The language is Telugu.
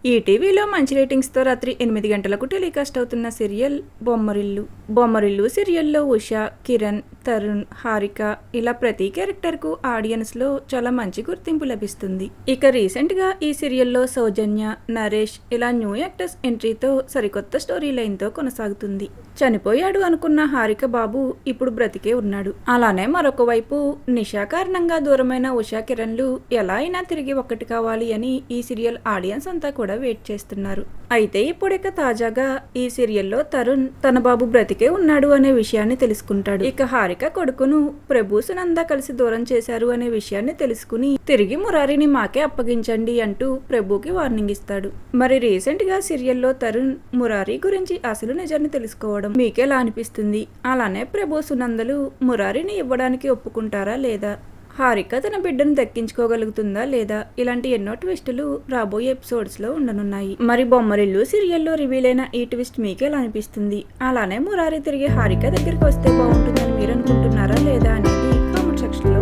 ఈటీవీలో మంచి రేటింగ్స్తో రాత్రి 8 గంటలకు టెలికాస్ట్ అవుతున్న సీరియల్ బొమ్మరిల్లు. బొమ్మరిల్లు సీరియల్లో ఉషా, కిరణ్, తరుణ్, హారిక ఇలా ప్రతి క్యారెక్టర్కు ఆడియన్స్లో చాలా మంచి గుర్తింపు లభిస్తుంది. ఇక రీసెంట్గా ఈ సీరియల్లో సౌజన్య, నరేష్ ఇలా న్యూ యాక్టర్స్ ఎంట్రీతో సరికొత్త స్టోరీ లైన్తో కొనసాగుతుంది. చనిపోయాడు అనుకున్న హారిక బాబు ఇప్పుడు బ్రతికే ఉన్నాడు. అలానే మరొక వైపు నిషా కారణంగా దూరమైన ఉషా, కిరణ్లు ఎలా అయినా తిరిగి ఒక్కటి కావాలి అని ఈ సీరియల్ ఆడియన్స్ అంతా కూడా వెయిట్ చేస్తున్నారు. అయితే ఇప్పుడిక తాజాగా ఈ సీరియల్లో తరుణ్ తన బాబు బ్రతికే ఉన్నాడు అనే విషయాన్ని తెలుసుకుంటాడు. ఇక హారిక కొడుకును ప్రభు సునంద కలిసి దూరం చేశారు అనే విషయాన్ని తెలుసుకుని తిరిగి మురారిని మాకే అప్పగించండి అంటూ ప్రభుకి వార్నింగ్ ఇస్తాడు. మరి రీసెంట్ గా సీరియల్లో తరుణ్ మురారి గురించి అసలు నిజాన్ని తెలుసుకోవడం మీకెలా అనిపిస్తుంది? అలానే ప్రభు సునందలు మురారిని ఇవ్వడానికి ఒప్పుకుంటారా లేదా? హారిక తన బిడ్డను దక్కించుకోగలుగుతుందా లేదా? ఇలాంటి ఎన్నో ట్విస్టులు రాబోయే ఎపిసోడ్స్లో ఉండనున్నాయి. మరి బొమ్మరిల్లు సీరియల్లో రివీల్ అయిన ఈ ట్విస్ట్ మీకు ఎలా అనిపిస్తుంది? అలానే మురారి తిరిగి హారిక దగ్గరికి వస్తే బాగుంటుందని మీరు అనుకుంటున్నారా లేదా అనేది కామెంట్ సెక్షన్లో